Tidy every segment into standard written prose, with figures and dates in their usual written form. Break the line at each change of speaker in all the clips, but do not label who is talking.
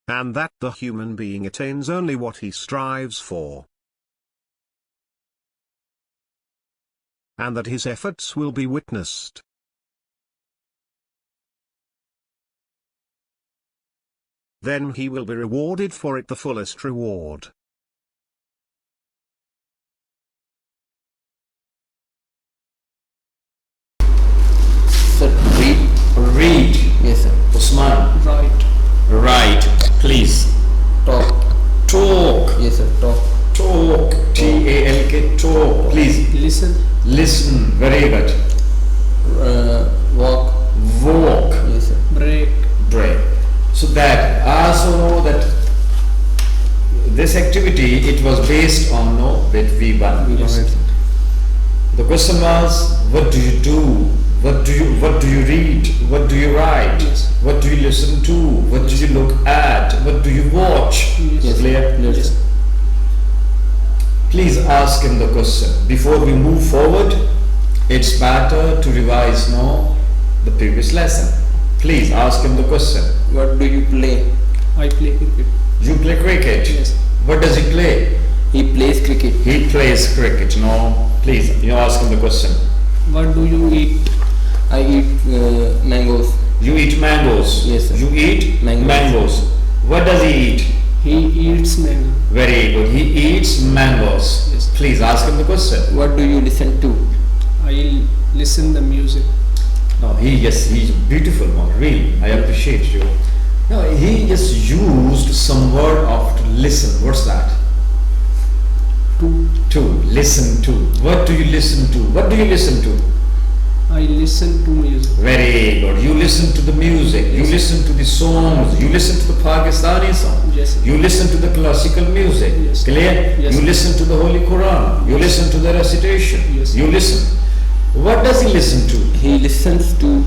and that the human being attains only what he strives for, and that his efforts will be witnessed. Then he will be rewarded for it the fullest reward.
Sir, read.
Read.
Yes, sir.
Usman.
Right.
Right. Please.
Talk.
Talk.
Yes, sir. Talk.
Talk. T-A-L-K. Talk. Please.
Listen.
Listen. Very good.
Walk.
Walk.
Yes, sir.
Break.
Break. So that I also know that this activity, it was based on with V1.
Yes.
The question was, what do you do? What do you read? What do you write?
Yes.
What do you listen to? What do you look at? What do you watch?
Yes.
Clear?
Yes.
Please ask him the question. Before we move forward, it's better to revise the previous lesson. Please ask him the question.
What do you play?
I play cricket.
You play cricket?
Yes.
What does he play?
He plays cricket.
He plays cricket. No. Please, ask him the question.
What do you eat?
I eat mangoes.
You eat mangoes.
Yes, sir.
You eat
Mangoes.
What does he eat?
He eats mango.
Very good. He eats mangoes.
Yes.
Please ask him the question.
What do you listen to?
I listen the music.
No, he's beautiful one. Really, I appreciate you. No, he just used some word of to listen. What's that? To listen to. What do you listen to? What do you listen to?
I listen to music.
Very good. You listen to the music. You
Yes.
listen to the songs. You listen to the Pakistani song.
Yes.
You listen to the classical music.
Yes.
Clear?
Yes.
You listen to the Holy Quran. You listen to the recitation.
Yes.
You listen. What does he listen to?
He listens to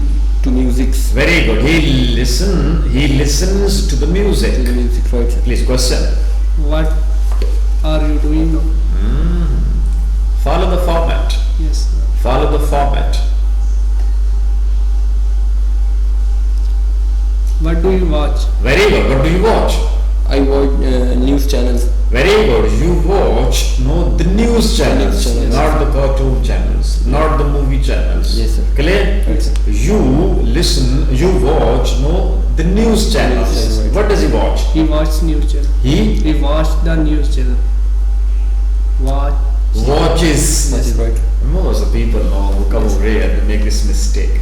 music.
Very good. He listens to the music.
To the music, right, sir.
Please question.
What are you doing now?
Follow the format.
Yes.
Follow the format.
What do you watch?
Very good. What do you watch?
I watch news channels.
Very good. You watch the news channels,
channels.
not the cartoon channels, not the movie channels.
Yes, sir.
Clear?
Right, sir.
You listen, you watch the news channels.
channels, right.
What does he watch?
He watches news channel.
He
watched the news channel.
watches.
That's right.
Most of the people who come over here and make this mistake.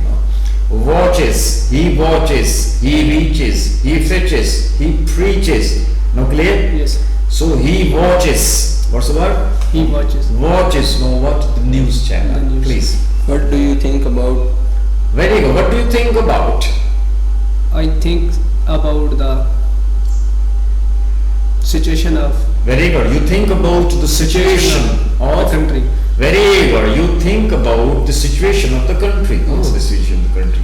Watches. He watches. He reaches. He fetches. He preaches. No, clear?
Yes.
So he watches. What's the word?
He watches.
Watches. No, what? The news channel.
The news.
Please.
What do you think about?
Very good. What do you think about?
I think about the situation of
Very good. You think about the situation
the
of
country.
Very good. You think about the situation of the country. Oh, the situation of the country.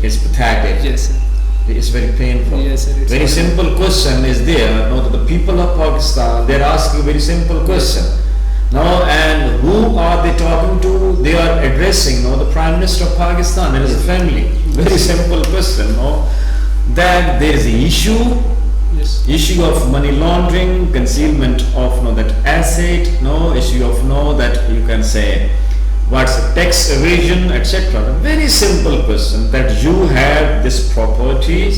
It's pathetic.
Yes, sir.
It's very painful.
Yes, sir. It's
Very
very-
simple question is there. That the people of Pakistan, they're asking a very simple question. Now, and who are they talking to? They are addressing the Prime Minister of Pakistan and his family. Very simple question. That there is an
Yes.
issue of money laundering, concealment of that asset, issue of that you can say what's tax evasion, etc. Very simple question that you have this property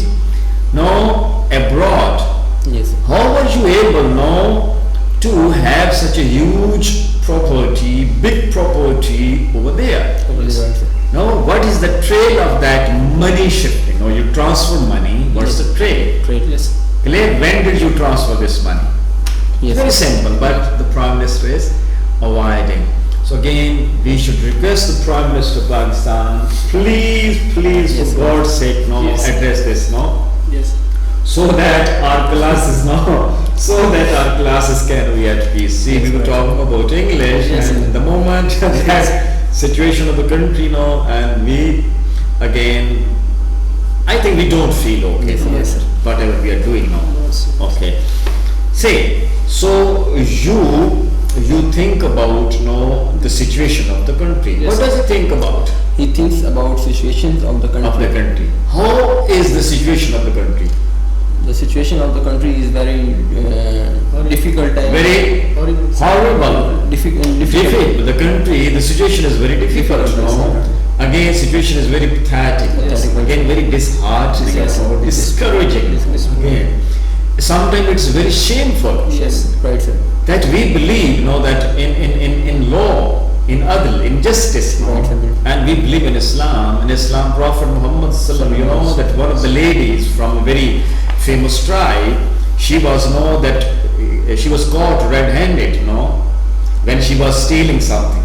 abroad.
Yes, sir.
How were you able to have such a huge property, big property over there?
Yes. Right, sir.
Now, what is the trail of that money shifting? You transfer money. What's the trail?
Yes.
Clear? When did you transfer this money?
Yes,
Very
sir.
simple, but the Prime Minister is avoiding. So again, we should request the Prime Minister of Pakistan, please,
Yes,
for
sir.
God's sake,
Yes.
address this,
Yes.
so that our classes can be at peace. See, we were talking about English,
Yes,
and
sir.
the moment that situation of the country and we again, I think we don't feel okay.
Yes, sir. Yes, sir.
Whatever we are doing now.
Yes.
Okay. Say, so you think about the situation of the country.
Yes.
What does he think about
He thinks about situations of the country.
How is the situation of the country?
The situation of the country is very difficult and
Very horrible.
difficult.
Difficult. The country, the situation is very difficult. No? Again, situation is very pathetic.
Yes.
Again, very disheartening.
Yes.
Discouraging. Again, sometimes it's very shameful
Yes, right, sir.
that we believe, that in law, in adl, in justice,
Right, sir.
and we believe in Islam. In Islam, Prophet Muhammad sallallahu, that one of the ladies from a very famous tribe, she was she was caught red-handed, when she was stealing something.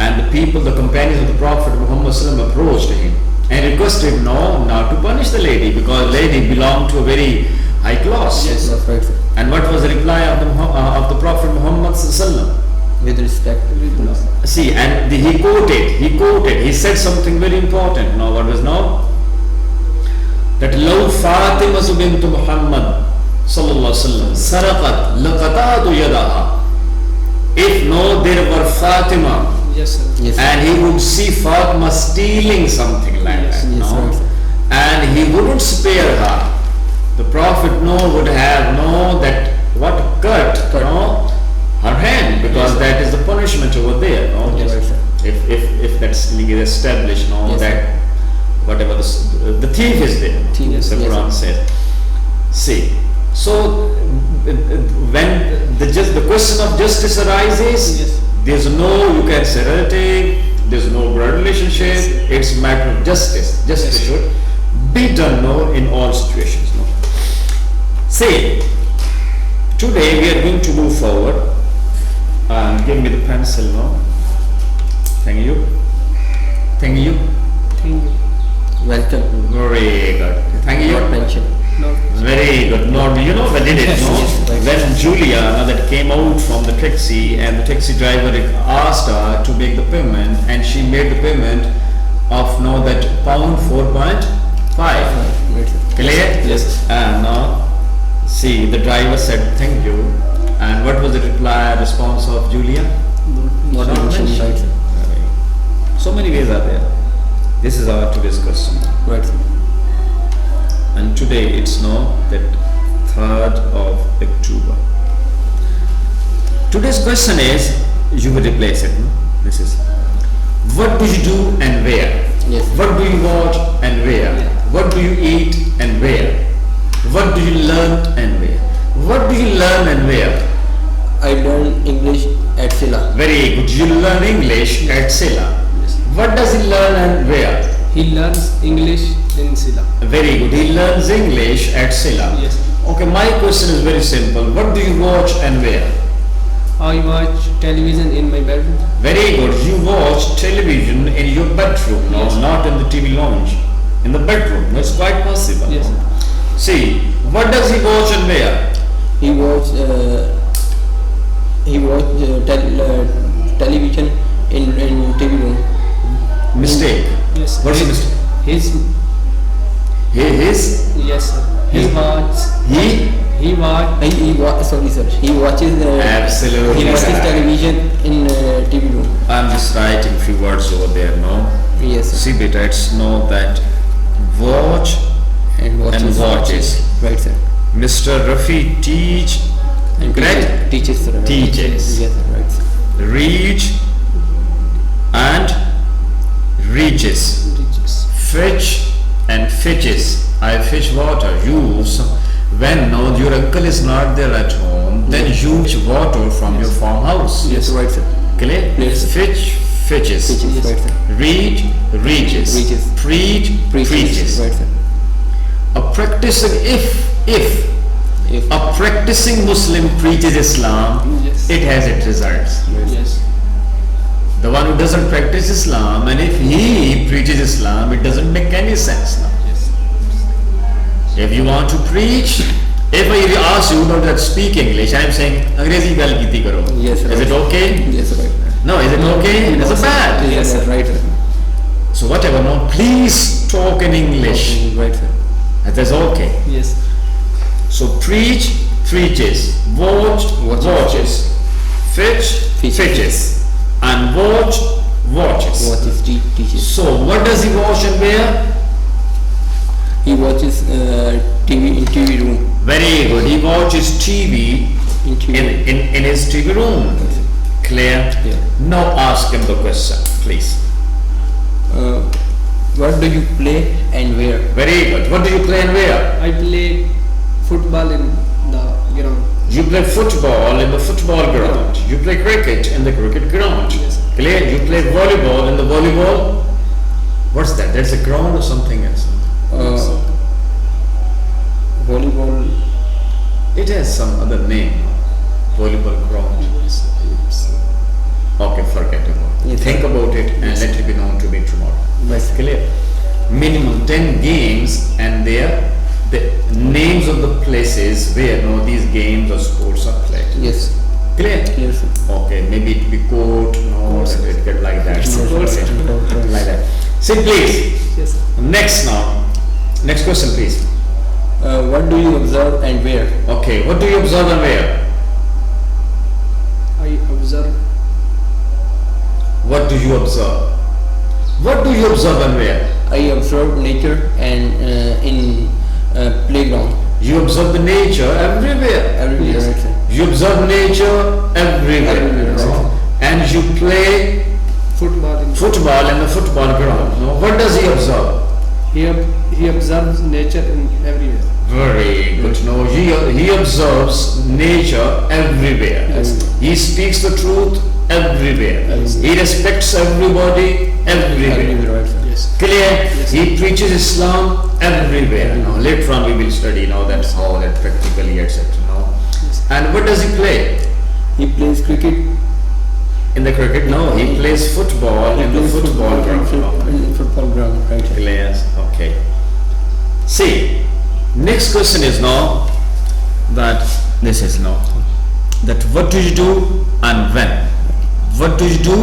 And the people, the companions of the Prophet Muhammad sallallahu approached him and requested him not to punish the lady, because lady belonged to a very high class.
Yes, that's right, sir.
And what was the reply of the Prophet Muhammad sallallahu?
With respect.
See, and he quoted, he said something very important. Now, what was now? That Law Fatima bint Muhammad sallallahu alaihi wasallam saraqat laqata'tu yadaha. If there were Fatima,
Yes, sir.
Yes, sir.
and he would see Fatima stealing something like
Yes,
that,
yes, right, sir.
and he wouldn't spare her, the Prophet would have that what cut her hand, because that is the punishment over there.
Yes, right, sir.
If that's legally established,
Yes,
that whatever the thief is there,
Thief,
the
yes,
Quran says. See, so when the question of justice arises,
Yes.
there's you can say relative, there's no blood relationship, it's a matter of justice. Justice
Yes.
should be done in all situations. See, today we are going to move forward. Give me the pencil now. Thank you.
Thank you.
Welcome.
Very good. Thank you.
Not mentioned.
No.
Very good. No, you know when did it?
Yes, right.
When Julia that came out from the taxi, and the taxi driver asked her to make the payment, and she made the payment of that pound 4.5.
Right, sir.
Clear?
Yes.
And see, the driver said thank you. And what was the response of Julia?
Not
Not
mentioned,
mentioned.
right, sir.
So many ways are there. This is our today's question.
Right, sir.
And today it's that 3rd of October. Today's question is, you will replace it. This is, what do you do and where?
Yes.
What do you watch and where?
Yeah.
What do you eat and where? What do you learn and where? What do you learn and where?
I learned English at Silla.
Very good. You learn English at Silla.
Yes.
What does he learn and where?
He learns English in Silla.
Very good. He learns English at Silla.
Yes.
Okay, my question is very simple. What do you watch and where?
I watch television in my bedroom.
Very good. You watch television in your bedroom,
Yes.
not in the TV lounge. In the bedroom. That's quite possible.
Yes.
See, what does he watch and where?
He watched television in TV room.
Mistake.
Yes.
What's the mistake?
His
His,
yes, sir. He watches. He watch.
Sorry, sir. He watches
Absolutely
he watches
right.
television in TV room.
I'm just writing few words over there, no?
Yes, sir.
See beta, it's that watch
And watches.
watches.
Right, sir.
Mr. Rafi teach,
And
correct?
teaches, sir. Right.
Teaches.
Yes, sir. Right, sir.
Reach and reaches.
Riches.
Fetch and fetches. I fetch water. Use when your uncle is not there at home, then you fetch water from your farmhouse.
Yes, right, sir.
Clear?
Yes.
Fetch fetches.
Teaches,
Yes.
right, sir.
Read reaches.
Reaches.
Preach preaches.
Right, sir.
A practicing if a practicing Muslim preaches Islam,
Yes.
it has its results.
Yes.
The one who doesn't practice Islam, and if he preaches Islam, it doesn't make any sense now.
Yes.
If you want to preach, if I ask you to speak English, I am saying Angrezi gal kiti karo.
Yes,
Is
right.
it okay?
Yes, right.
No, is it okay? It is bad.
Yes, sir. Right, sir.
So whatever, no, please talk in English.
Right, sir.
That is okay.
Yes.
So preach preaches, watch
Watches.
watches, fetch
Fetches.
fetches, and watch watches.
Watches, teaches.
So what does he watch and where?
He watches TV in TV room.
Very good. He watches TV
In TV.
in his TV room. Clear?
Yeah.
Now ask him the question, please.
What do you play and where?
Very good. What do you play and where?
I play football in the ground.
You play football in the football ground. You play cricket in the cricket ground.
Yes.
Clear? You play volleyball in the volleyball. What's that? That's a ground or something else?
Volleyball.
It has some other name. Volleyball ground. Okay, forget about it.
Yes.
Think about it and let it be known to me tomorrow.
Yes.
Clear? Minimum 10 games and the names of the places where these games or sports are played.
Yes.
Clear?
Yes. Sir.
Okay, maybe it be court, it get like that.
Yes.
Okay, like that. Sit please.
Yes.
Next now. Next question please.
What do you observe and where?
Okay, what do you observe and where?
I observe.
What do you observe? What do you observe and where?
I observe nature and in playground.
You observe the nature everywhere.
Everywhere.
Yes.
Right, sir.
You observe nature everywhere.
Everywhere, right.
And you play
Football in.
football in the football ground. No? What does he observe?
He observes nature in everywhere.
Very good. No, he observes nature everywhere.
Yes.
He speaks the truth everywhere.
Yes.
He respects everybody everywhere.
Everywhere. Right, sir.
Yes.
Clear?
Yes.
He preaches Islam everywhere. Now later on we will study that's how that practically etc.
Yes.
And what does he play?
He plays cricket.
In the cricket? No, he plays football in the
plays
football ground. No.
In football ground. Right, sir.
Clear? Okay. See, next question is now that this is now that what do you do and when? What do you do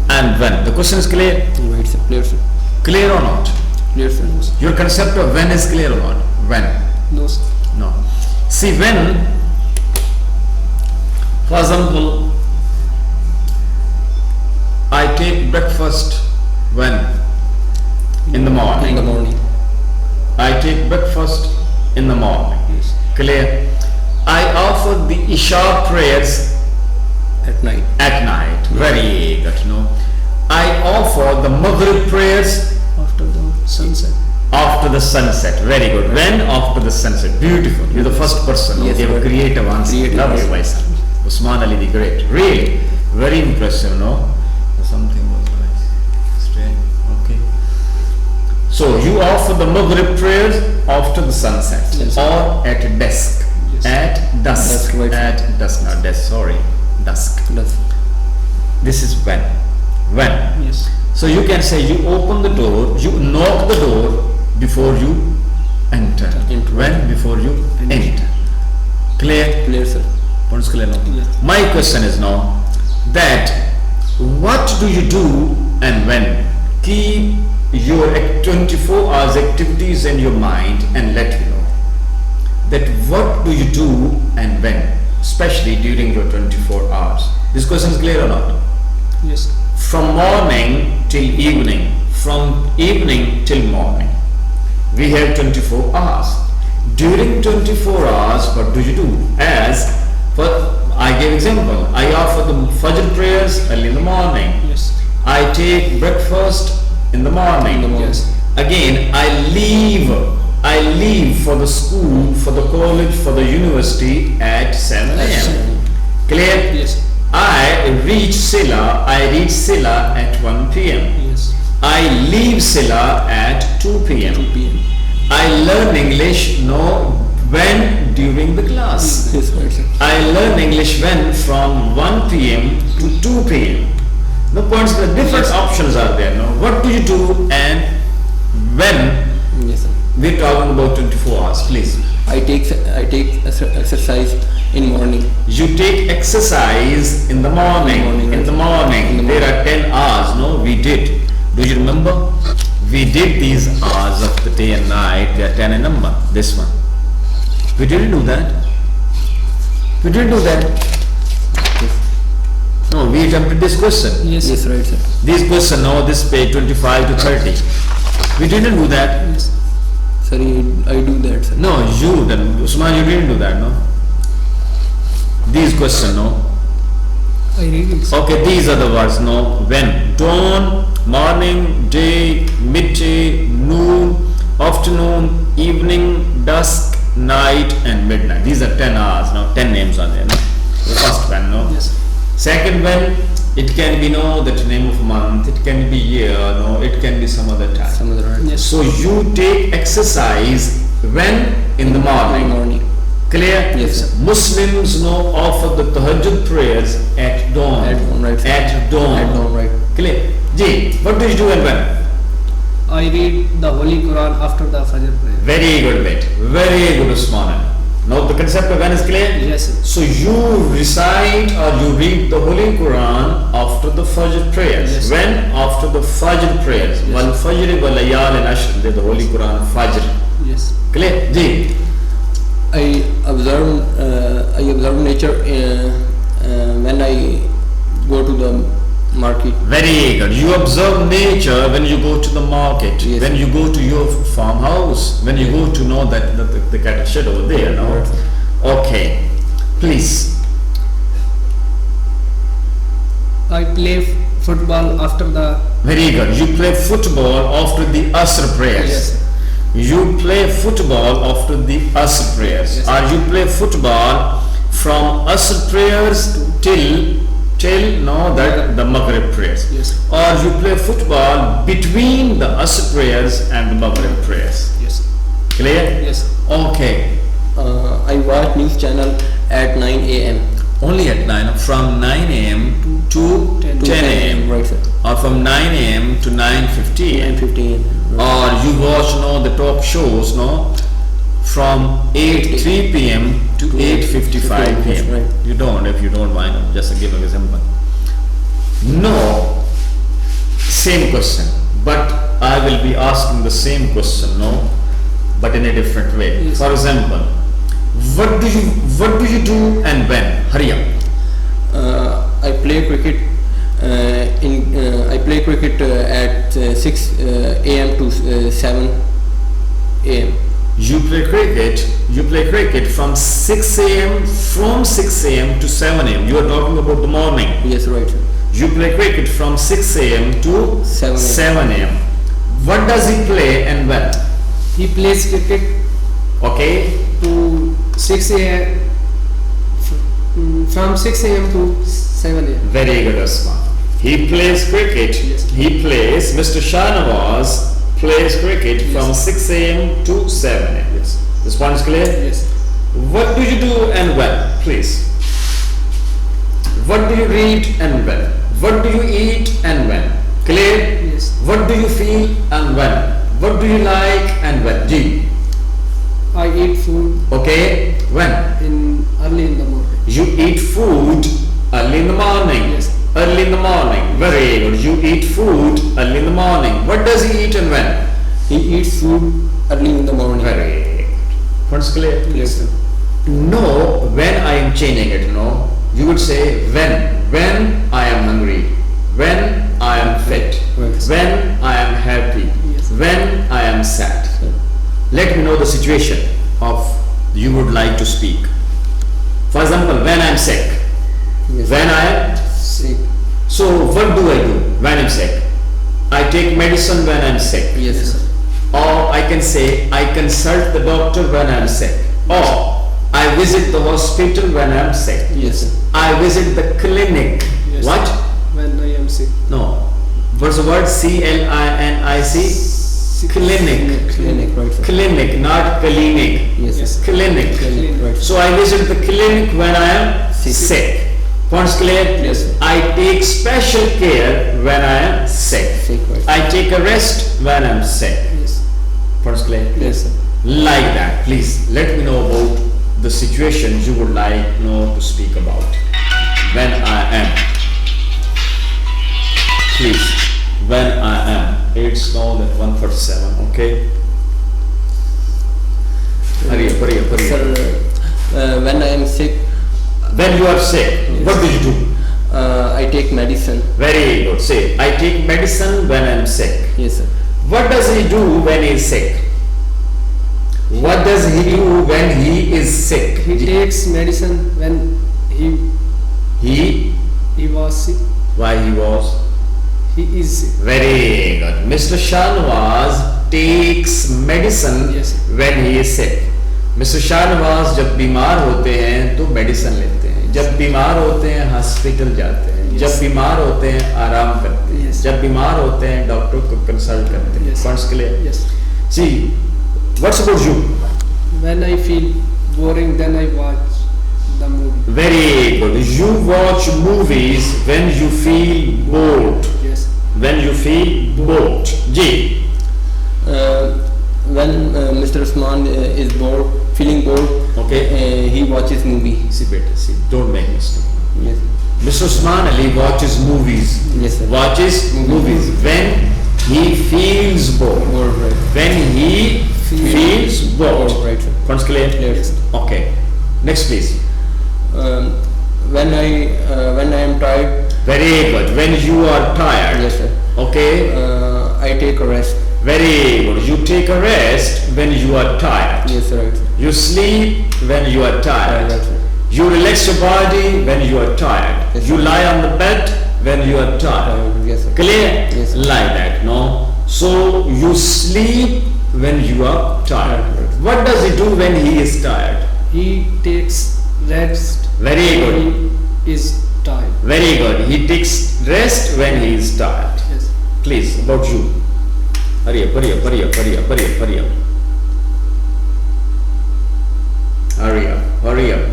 and when? The question is clear?
Right, sir. Clear, sir.
Clear or not?
Clear, sir.
Your concept of when is clear or not? When?
No, sir.
No. See, when, for example, I take breakfast when? In the morning.
In the morning.
I take breakfast in the morning.
Yes.
Clear? I offer the Isha prayers
At night.
at night. Very good. I offer the Maghrib prayers
After the sunset.
after the sunset. Very good. When? After the sunset. Beautiful. You're the first person.
Yes,
You have a
sir.
creative answer.
Creative
Love you,
answer.
my son. Usman Ali the Great. Really. Very impressive, Something was nice. Strange. Okay. So you offer the Maghrib prayers after the sunset.
Yes.
Or at dusk.
Yes.
At dusk.
Dusk, right.
At dusk. Not dusk, sorry. Dusk.
That's
This is when. When.
Yes.
So you can say you open the door, you knock the door before you enter.
Enter.
When? Before you enter. Clear?
clear, sir.
What is clear now?
Yes.
My question is now that what do you do and when? Keep your 24 hours activities in your mind and let me know that what do you do and when, especially during your 24 hours. This question is clear or not?
Yes.
From morning till evening, from evening till morning, we have 24 hours. During 24 hours, what do you do? As for I gave example, I offer the Fajr prayers early in the morning.
Yes.
I take breakfast in the morning.
Yes.
Again, I leave for the school, for the college, for the university at 7 a.m. Clear?
Yes.
I reach Silla at 1 p.m.
Yes.
I leave Silla at 2 p.m.
2 p.m.
I learn English when during the class.
Yes, right, sir.
I learn English when from 1 p.m. to 2 p.m. The points, the different options are there. Now, what do you do and when?
Yes, sir.
We're talking about 24 hours, please.
I take exercise in morning.
You take exercise in the morning.
In the morning.
There are 10 hours, no? We did. Do you remember? We did these hours of the day and night. They are 10 in number. This one. We didn't do that. We didn't do that. No, we attempted this question.
Yes.
Yes, right, sir.
This question, no, this page 25 to 30. We didn't do that.
Yes.
Sorry, I do that, sir.
No, you then. Usman, you didn't do that, no? These questions, no?
I read it.
Okay, these are the words, no? When? Dawn, morning, day, midday, noon, afternoon, evening, dusk, night and midnight. These are 10 hours, no? 10 names are there, no? The first one, no?
Yes.
Second one, it can be, no, the name of a month, it can be year, no? It can be some other time.
Some other right.
Yes.
So you take exercise when? In the morning. Clear?
Yes, sir.
Muslims offer the tahajjud prayers at dawn.
At dawn, right, sir.
At dawn.
At dawn, right.
Clear? Ji, what do you do and when?
I read the Holy Quran after the Fajr prayer.
Very good, mate. Very good, Usman. Now the concept of when is clear?
Yes, sir.
So you recite or you read the Holy Quran after the Fajr prayers.
Yes.
When? After the Fajr prayers.
Yes.
Wal Fajr wal Layal and Ashr. The Holy Quran Fajr.
Yes.
Clear? Ji.
I observe nature when I go to the market.
Very good. You observe nature when you go to the market,
Yes.
when you go to your farmhouse, when you go to know that the cattle shed over there, no?
Right.
Okay. Please.
I play football after the.
Very good. You play football after the Asr prayers.
Yes.
You play football after the Asr prayers.
Yes.
Or you play football from Asr prayers till the Maghrib prayers.
Yes.
Or you play football between the Asr prayers and the Maghrib prayers.
Yes.
Clear?
Yes.
Okay.
I watch news channel at 9 a.m.
Only at 9, from 9 a.m. to 10 a.m.
Right, sir.
Or from 9 a.m. to 9:50 a.m.
9:15.
Or you watch the talk shows from 3 p.m. to 8:55 p.m.
Right.
You don't, if you don't mind, just give an example. No, same question, but I will be asking the same question, but in a different way.
Yes.
For example, what do you do and when? Hurry up.
I play cricket. I play cricket at 6 a.m. to 7 a.m.
You play cricket from 6 a.m. to 7 a.m. You are talking about the morning.
Yes, right, sir.
You play cricket from 6 a.m. to
7
a.m. What does he play and when?
He plays cricket
Okay.
to 6 a.m. From 6 a.m. to 7 a.m.
Very good, Asma. He plays cricket.
Yes.
He plays, Mr. Shahnawaz plays cricket
Yes.
from 6 a.m. to 7 a.m.
Yes.
This point is clear?
Yes.
What do you do and when? Please. What do you read and when? What do you eat and when? Clear?
Yes.
What do you feel and when? What do you like and when? G.
I eat food
Okay. When?
early in the morning.
You eat food early in the morning.
Yes.
Early in the morning. Very good. You eat food early in the morning. What does he eat and when?
He eats food early in the morning.
Very good. What's clear?
Yes, sir.
No, when I am changing it, you would say when I am hungry, when I am fit,
Right.
when I am happy,
Yes.
when I am sad. Let me know the situation of you would like to speak. For example, when I am sick,
Yes.
when I am
Sick.
so what do I do when I am sick? I take medicine when I am sick.
Yes, sir.
Or I can say I consult the doctor when I am sick. Or I visit the hospital when I am sick.
Yes, sir.
I visit the clinic.
Yes.
What?
When I am sick.
No. What's the word? CLINIC? Clinic.
Clinic, right, sir.
Clinic, not clinic.
Yes,
Yes.
sir.
Clinic.
Clinic, right, sir.
So I visit the clinic when I am sick. Points clear?
Yes, sir.
I take special care when I am sick.
Sick, right.
I take a rest when I am sick.
Yes.
Points clear?
Yes, sir.
Like that. Please let me know about the situation you would like to speak about. When I am. Please. When I am. It's now that 1:47. Okay. Hurry up, hurry up, hurry up.
Sir, when I am sick,
When you are sick, what do you do?
I take medicine.
Very good. Say, I take medicine when I am sick.
Yes, sir.
What does he do when he is sick? What does he do when he is sick?
He takes medicine when
He,
he was sick.
why he was?
He is sick.
Very good. Mr. Shahnawaz takes medicine
Yes.
when he is sick. Mr. Shahnawaz जब बीमार होते हैं तो medicine लेते हैं, जब बीमार होते हैं हॉस्पिटल जाते हैं,
Yes.
जब बीमार होते हैं आराम करते हैं,
Yes.
जब बीमार होते हैं डॉक्टर को कंसल्ट करते हैं.
Yes.
Sounds clear?
Yes.
See, what's about you?
When I feel boring, then I watch the movie.
Very good. You watch movies when you feel bored.
Yes.
When you feel bored. Ji.
When Mr. Usman is bored, feeling bored,
Okay.
he watches movie.
See, beta, see. Don't make mistake.
Yes.
Mr. Usman Ali watches movies.
Yes, sir.
Watches movies when he feels bored.
Bored, right.
When he feels bored.
Right, sir.
Sounds clear?
Yes.
Okay. Next, please.
When I am tired,
Very good. When you are tired.
yes, sir.
Okay.
I take a rest.
Very good. You take a rest when you are tired.
Yes, sir. Right, sir.
You sleep when you are tired.
Right, sir.
You relax your body when you are tired.
Yes,
You
sir.
lie on the bed when you are tired.
Yes, sir.
Clear?
Yes, sir.
Like that, no? So you sleep when you are tired.
Right.
What does he do when he is tired?
He takes rest.
Very good.
When he is tired.
Very good. He takes rest when he is tired.
Yes.
Please, about you. Hurry up, hurry up, hurry up, hurry up, hurry up, hurry up. Hurry up, hurry up.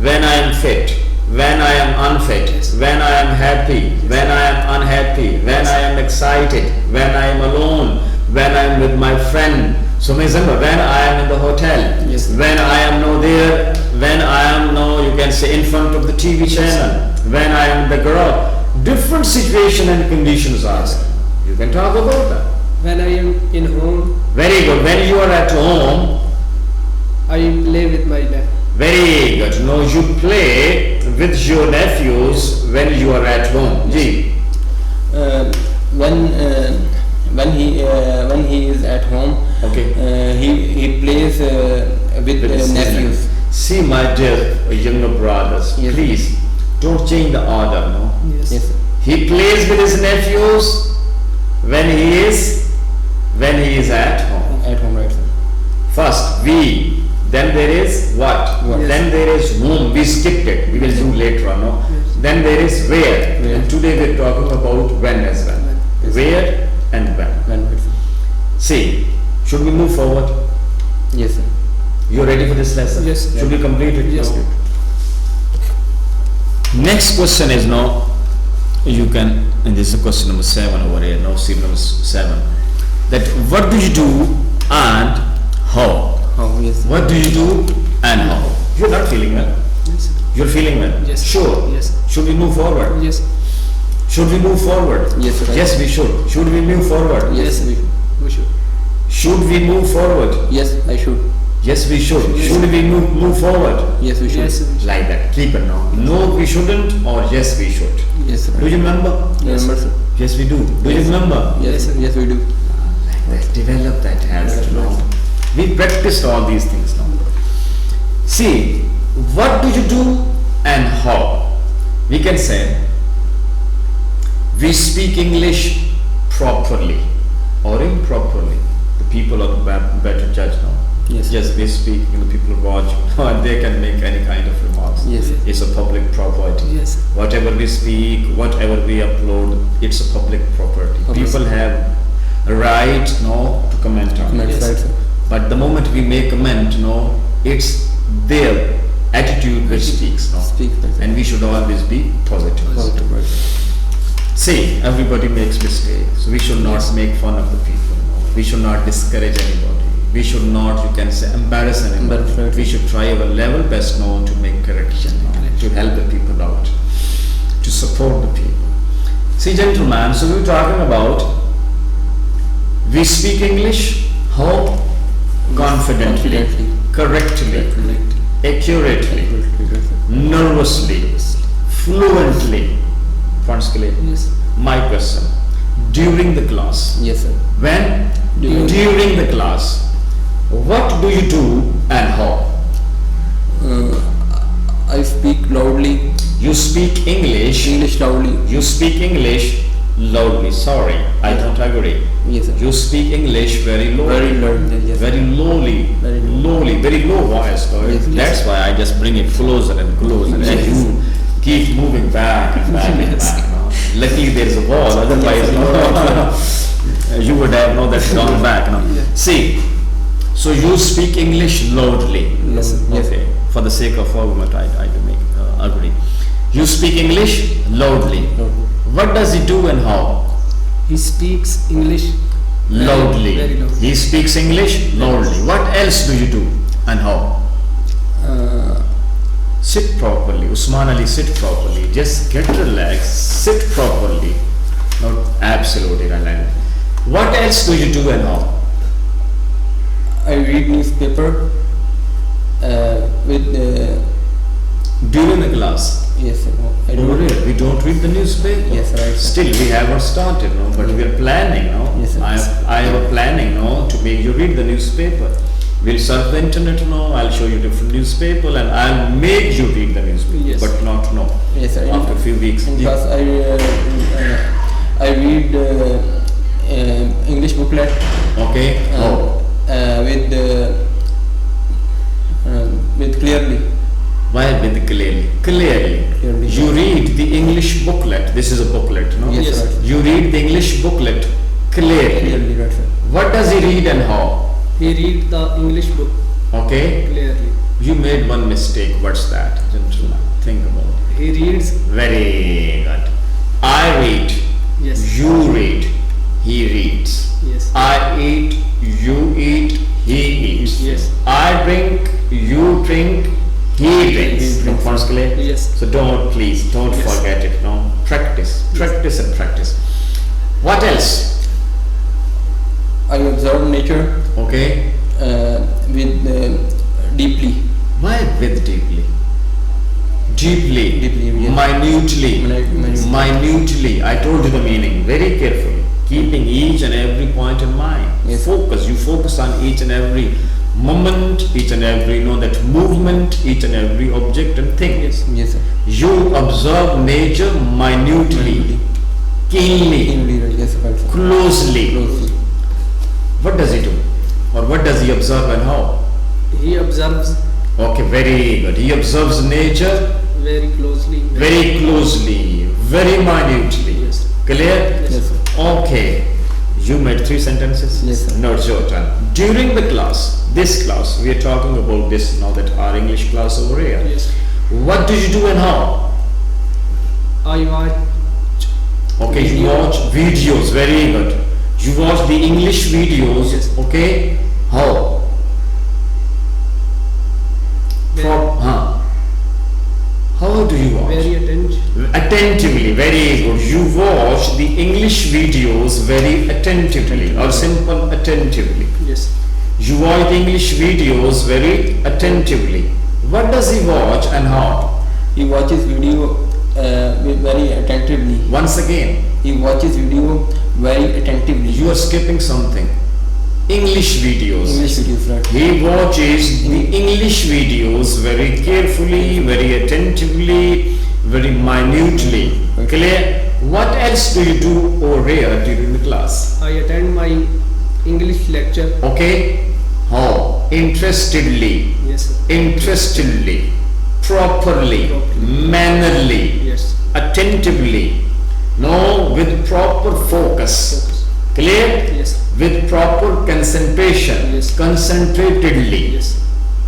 When I am fit, when I am unfit, when I am happy, when I am unhappy, when I am excited, when I am alone, when I am with my friend. So remember, when I am in the hotel,
Yes.
when I am no there, when I am no, you can say in front of the TV channel, when I am in the garage, different situation and conditions are there. You can talk about that.
When I am in home,
Very good. When you are at home,
I play with my nephew.
very good. No, you play with your nephews when you are at home. Ji.
When he is at home,
Okay.
he plays with
With his
nephews.
See, my dear younger brothers,
Yes.
please don't change the order. No,
Yes.
Yes, sir.
he plays with his nephews when he is at home.
At home, right, sir.
First we, then there is what?
What?
Then there is whom. We skipped it. We will do later on. No.
Yes.
Then there is where.
Where.
And today we are talking about when as well.
When.
Yes.
Where and when.
When, right, sir.
See, should we move forward?
Yes, sir.
You ready for this lesson?
Yes.
Should we complete it?
Yes.
Okay. Next question is now, you can, and this is question number 7 over here, now see number 7. That what do you do and how?
Oh, yes, sir.
What do you do and how? You're not feeling well.
Yes.
You're feeling well?
Yes.
Sure.
Yes.
Should we move forward?
Yes.
Should we move forward?
Yes, sir.
Yes, we should. Should we move forward?
Yes,
We should.
Should we move forward?
yes, I should.
Yes, we should.
Yes.
Should we move forward?
Yes, we should.
Yes. we should.
Like that. Keep it now. No, we shouldn't, or yes, we should.
Yes, sir.
Do you remember?
Yes.
Remember, sir?
Yes, we do. Do you
Yes.
remember?
Yes,
Yes,
sir.
sir.
Yes, we do.
Like that. Develop that habit
Yes.
now. We practiced all these things now. See, what do you do and how? We can say, we speak English properly or improperly. The people are the better judge now.
Yes.
Yes, we speak, people watch, and they can make any kind of remarks.
Yes, sir.
It's a public property.
Yes.
Whatever we speak, whatever we upload, it's a public property.
Okay.
People have a right, no, to comment on it.
That's
Yes.
right, sir.
But the moment we make comment, no, it's their attitude which speaks, no.
Speak, right, sir.
And we should always be positive.
Positive, right, sir.
See, everybody makes mistakes. We should not make fun of the people. No. We should not discourage anybody. We should not, you can say, embarrass anybody.
Embarrass, right.
We should try our level best now to make correction, no, to help the people out, to support the people. See, gentlemen, so we're talking about we speak English how? Confidently,
Confidently.
correctly, accurately, nervously, fluently. Friends, clear?
Yes.
My question, during the class,
Yes, sir.
when?
During-
During the class, What do you do and how?
I speak loudly,
You speak English.
English loudly.
You speak English loudly. Sorry, I don't agree.
Yes, sir.
You speak English very lowly.
Very loudly, yes.
Very lowly.
Very low.
Lowly. Very low voice.
Yes, yes.
That's why I just bring it closer and closer. And
Yes.
you keep moving back and back and
Yes.
back. No? Luckily there is a wall. Otherwise, you would have that gone back. No? See, so you speak English loudly.
Yes, yes.
Okay. For the sake of argument, I do make agree. You speak English loudly.
Loudly.
What does he do and how?
He speaks English
Loudly.
very loudly.
He speaks English loudly. What else do you do and how? Sit properly. Usman Ali, sit properly. Just get relaxed. Sit properly. Not absolutely relaxed. What else do you do and how?
I read newspaper with
During the class.
yes, sir. I
Oh,
do.
really? We don't read the newspaper.
Yes, right, sir.
Still, we haven't started, no. But we are planning, no.
Yes, sir.
I am planning, no, to make you read the newspaper. We'll surf the internet, no. I'll show you different newspaper, and I'll make you read the newspaper.
Yes.
But not no.
Yes, sir.
After a few weeks.
In class, I read English booklet
Okay. Oh.
with clearly.
Why with clearly? Clearly.
Clearly.
You read the English booklet. This is a booklet, no.
Yes,
Yes.
right.
You read the English booklet clearly.
Clearly, right, sir.
What does he read and how?
He read the English book
Okay.
clearly.
You made one mistake. What's that, gentlemen? Think about it.
He reads,
Very good. I read.
yes,
You read. He reads.
yes,
I eat. You eat. He eats.
yes,
I drink. You drink. He drinks.
He drinks.
Sounds clear?
yes,
So please don't
Yes.
forget it. No, practice and practice. What else?
I observe nature
Okay.
with deeply.
Why with deeply? Deeply.
Deeply, yes.
Minutely.
Minutely.
Minutely. I told you the meaning. Very carefully. Keeping each and every point in mind.
Yes.
Focus. You focus on each and every moment, each and every that movement, each and every object and thing.
yes,
Yes, sir.
You observe nature minutely,
Minutely.
keenly,
Keenly, right, yes, right, sir.
closely.
Closely.
What does he do? Or what does he observe and how?
he observes
Okay, very good. He observes nature
very closely.
very closely, very minutely.
Yes.
Clear?
Yes, sir.
Okay. You made 3 sentences?
Yes, sir.
No, it's your turn. During the class, this class, we are talking about this now that our English class over here.
Yes,
What do you do and how?
I watch
Okay, you
Video.
watch videos, very good. You watch the English videos,
Yes.
okay? How?
very,
How do you watch?
very
Attentively, very good. You watch the English videos very attentively, or simple attentively.
yes,
You watch the English videos very attentively. What does he watch and how?
He watches video very attentively.
Once again,
He watches video very attentively.
you are skipping something. English videos.
English videos, right?
He watches the English videos very carefully, very attentively, very minutely. Clear? What else do you do over here during the class?
I attend my English lecture.
Okay? How? Interestedly,
Yes, sir.
interestedly, properly, mannerly,
Yes,
attentively. No, with proper focus.
focus.
Clear?
Yes,
With proper concentration.
Yes.
Concentratedly.
yes,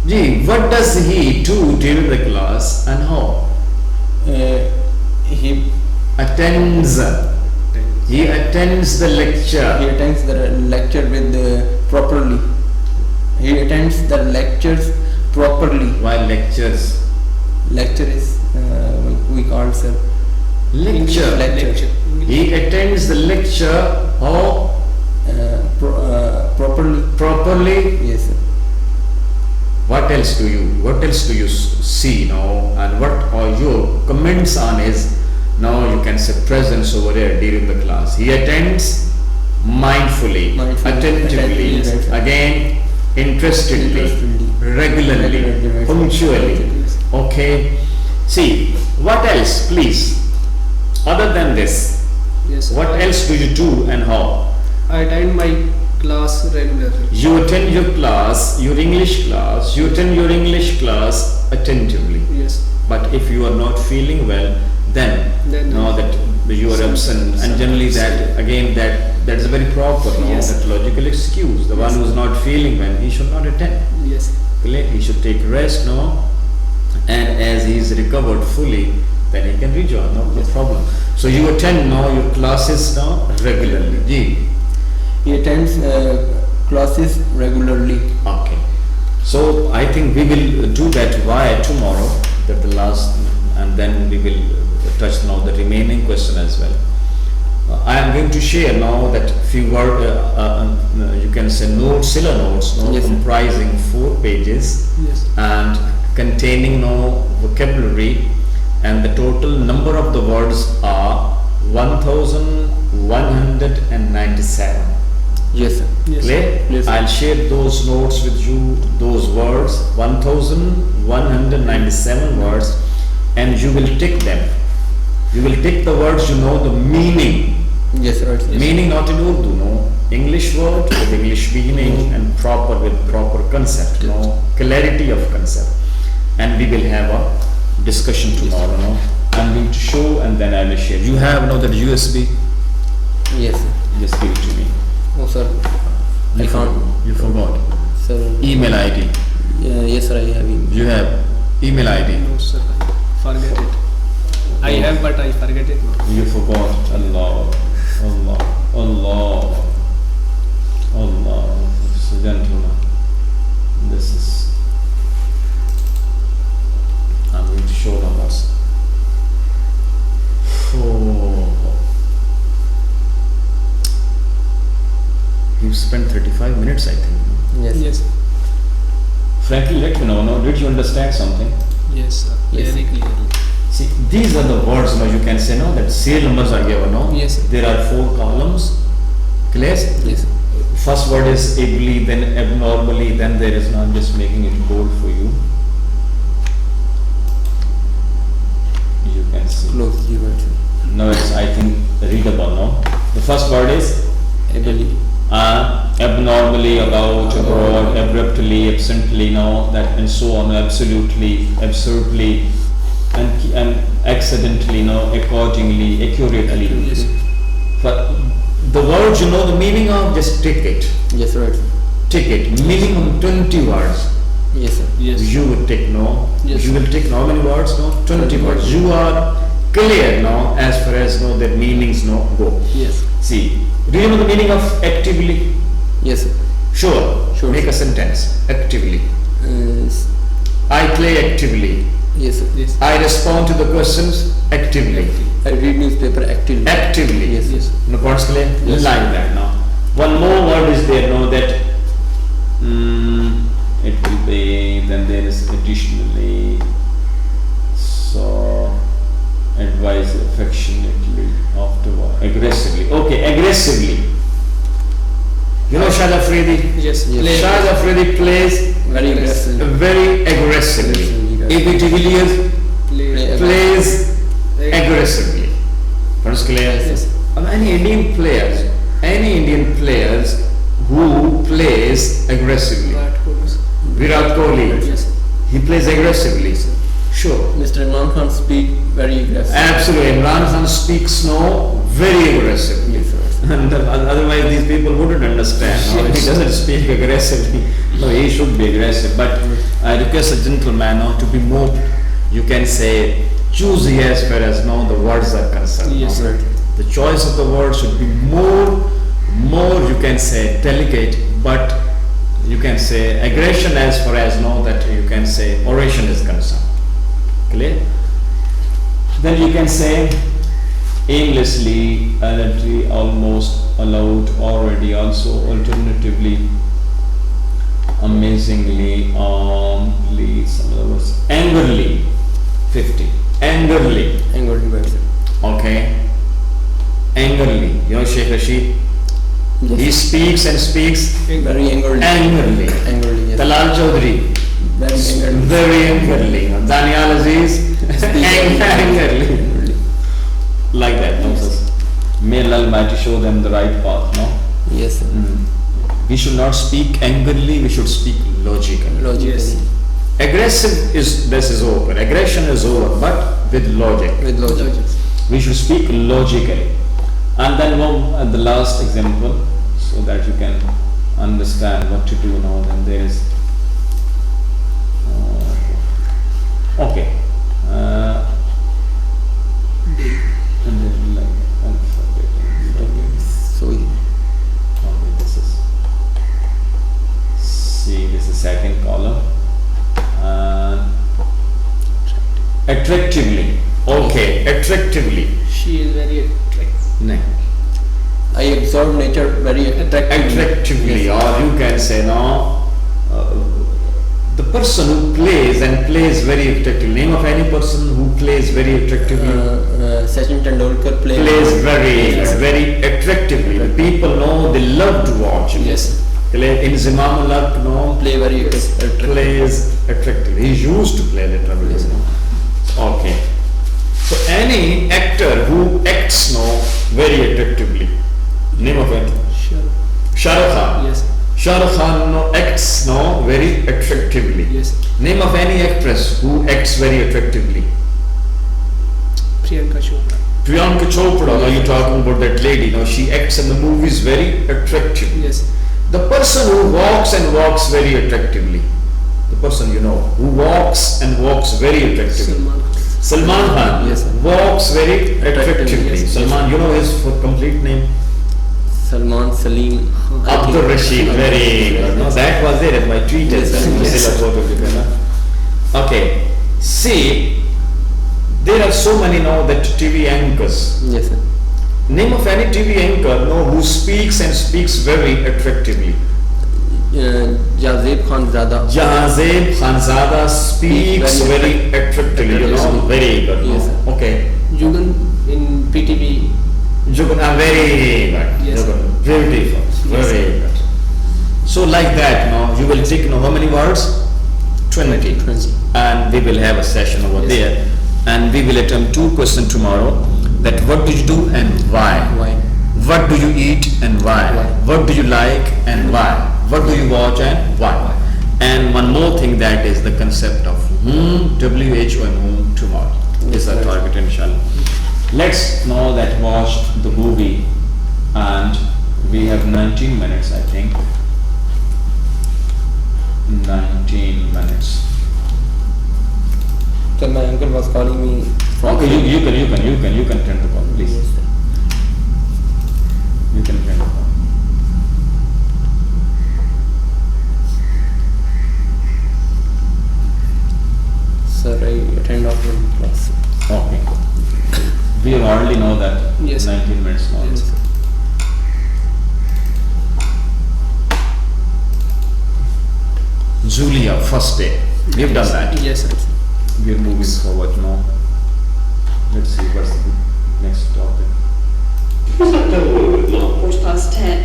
Gee, what does he do during the class and how?
He
Attends. He attends the lecture.
attends the lecture with properly. He attends the lectures properly.
While lectures.
Lecture is we call sir.
Lecture.
Lecture.
He attends the lecture how?
Properly.
Properly.
Yes, sir.
What else do you see now, and what are your comments on his now you can say presence over there during the class? He attends mindfully,
Mindfully,
attentively,
attentively, right.
again interestedly, regularly,
Regularly.
punctually. Okay. See, what else, please? Other than this,
Yes.
what else do you do and how?
I attend my class regularly.
You attend your class, your English class, you attend your English class attentively.
Yes.
But if you are not feeling well, then
Then
know that you are absent, and generally that again that is a very proper, no,
Yes.
that logical excuse. The one who is not feeling well, he should not attend.
Yes.
He should take rest, no, and as he is recovered fully, then he can rejoin, no problem. So you attend now your classes now regularly. Ji.
He attends classes regularly.
Okay. So I think we will do that via tomorrow, that the last, and then we will touch now the remaining question as well. I am going to share now that few word, you can say notes, silla notes, no,
Yes, sir.
comprising 4 pages
Yes.
and containing no vocabulary, and the total number of the words are 1197.
Yes, sir.
Yes.
Clear?
Yes, sir.
I'll share those notes with you, those words, 1197 words, and you will tick them. You will tick the words, you know the meaning.
Yes, sir. Yes.
Meaning not in Urdu, no. English word with English meaning and proper with proper concept, no. Clarity of concept. And we will have a discussion tomorrow, no. I'm going to show and then I will share. You have, no, that USB?
Yes, sir.
Just give it to me.
Oh, sir. I can't.
You forgot.
Sir.
Email ID.
Yes, sir. I have email.
You have email ID.
No, sir. I forget it. I have, but I forget it now.
You forgot. Allah, Allah, Allah, Allah. So gentlemen, this is. I'm going to show numbers. Oh. You spent 35 minutes, I think.
Yes.
Yes.
Frankly, let me know. No, did you understand something?
Yes, sir.
Yes.
Very clearly.
See, these are the words, you can say, no, that serial numbers are given, no?
Yes, sir.
There are 4 columns. Clear?
Yes.
First word is ably, then abnormally, then there is, no, I'm just making it bold for you. You can see.
Close the word.
No, it's, I think, readable, no? The first word is
Ability.
abnormally, about, abroad, abruptly, absently, no, that, and so on, absolutely, absurdly, and accidentally, no, accordingly, accurately.
Yes.
But the words you know the meaning of, just tick it.
Yes, right.
Tick it. Minimum 20 words.
Yes, sir.
Yes.
You would tick, no?
Yes.
You will tick how many words, no? 20
20
words.
words.
You are clear now as far as no the meanings no go.
Yes.
See, do you know the meaning of actively?
Yes, sir.
Sure.
Sure.
Make a sentence. Actively.
S-
I play actively.
yes, sir.
Yes.
I respond to the questions actively.
I read newspaper actively.
Actively.
Yes.
Yes.
No, points clear?
Yes.
Like that now. One more word is there now that it will be, then there is additionally, so advise affectionately, afterward, aggressively. Okay, aggressively. You know Shahid Afridi?
Yes.
Yes.
Play.
Shahid Afridi plays
Very aggressive.
very aggressively.
Aggressively.
A.B. de Villiers
Play.
plays aggressively. Points clear?
Yes.
Any Indian players who plays aggressively. Virat Kohli,
Yes.
he plays aggressively. Sure.
Mr. Imran Khan speak very aggressive.
Absolutely. Imran Khan speaks no very aggressively.
Yes, sir.
And otherwise these people wouldn't understand. No, if he doesn't speak aggressively, no, he should be aggressive. But I request a gentleman now to be more, you can say, choosy as far as now the words are concerned.
Yes,
no?
sir.
The choice of the words should be more you can say delicate, but you can say aggression as far as now that you can say oration is concerned. Clear? Then you can say aimlessly, allegedly, almost, allowed, already, also, alternatively, amazingly, please, some other words, angrily, 50, angrily,
Angry bird, sir.
okay, angrily, you know Sheikh Rashid,
Yes.
He speaks and speaks
Very angrily.
angrily.
Angrily, yes.
Talal Chaudhary,
Very angrily.
very angrily. Daniel Aziz, angrily.
Angrily.
Like that, no, sir. May Allah Almighty show them the right path, no?
Yes, sir.
We should not speak angrily, we should speak logically.
Logically.
Aggressive is, this is over. Aggression is over, but with logic.
With logic.
We should speak logically. And then one the last example, so that you can understand what to do now. Then there is okay. And then like alphabet.
So
Okay, this is see, this is second column. Attractively. Okay, attractively.
She is very attractive.
No.
I observe nature very attractively.
Attractively,
Yes.
or you can say no. The person who plays and plays very attractively. Name of any person who plays very attractively.
Sachin Tendulkar
Plays very,
Yes.
very attractively. The people know, they love to watch.
Yes.
Inzimam Ulaq, no,
Play very attractive.
plays attractively. He used to play literally.
Yes.
Okay. So any actor who acts no very attractively. Name of it.
Sure.
Shah Rukh Khan.
Yes.
Shah Rukh Khan no, acts no very attractively.
Yes.
Name of any actress who acts very attractively.
Priyanka Chopra.
Priyanka Chopra, now you're talking about that lady, now she acts in the movies very attractively.
Yes.
The person who walks and walks very attractively, the person you know, who walks and walks very attractively.
Salman Khan.
Salman Khan
Yes, sir.
walks very attractively.
Yes, yes.
Salman, you know his complete name?
Salman Salim.
Abdul Rashid, very good. No, that was there in my tweet as well.
Yes.
Okay, see, there are so many now that TV anchors.
Yes, sir.
Name of any TV anchor no, who speaks and speaks very attractively.
Jazeb Khanzada.
Jahazeb Khanzada speaks
Very
very attractively, you know,
attractively.
very good.
Yes, sir.
Okay.
Jugan in PTV.
Jugan, very good.
Yes.
Jugan, beautiful,
Yes,
very good. So like that, now you will take how many words? 20.
20.
And we will have a session over
Yes.
there. And we will attempt 2 questions tomorrow. That what do you do and why?
Why?
What do you eat and why?
Why?
What do you like and why? What do you watch and why? And one more thing, that is the concept of whom, WHO and whom tomorrow. This is our target, inshallah. Let's know that watch the movie, and we have 19 minutes, I think. 19 minutes.
So my uncle was calling me from.
Okay, you can turn the call, please.
Yes, sir.
You can turn the call.
Sir, I attend offline class.
Okay. We already know that.
Yes.
19 minutes now.
Yes.
Julia, first day. We've done that.
Yes, sir.
We're moving forward now. Let's see what's the next topic.
Quarter past 10.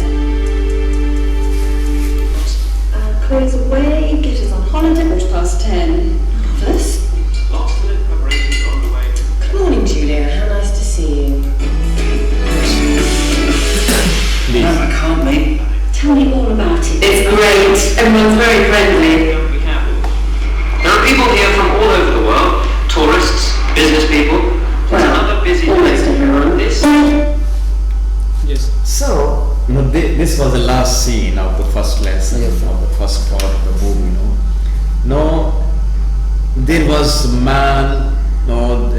Chloe's away, Gitter's on holiday, quarter past 10. Marvellous. Good morning, Julia. How nice to see you.
Please.
I can't wait.
Tell me all about it.
It's great. Everyone's very friendly. There are people here from all over the world. Tourists, business people. It's another busy
Almost
day.
everyone.
This
Yes.
So, this was the last scene of the first lesson,
Yes.
of the first part of the movie, No, there was a man,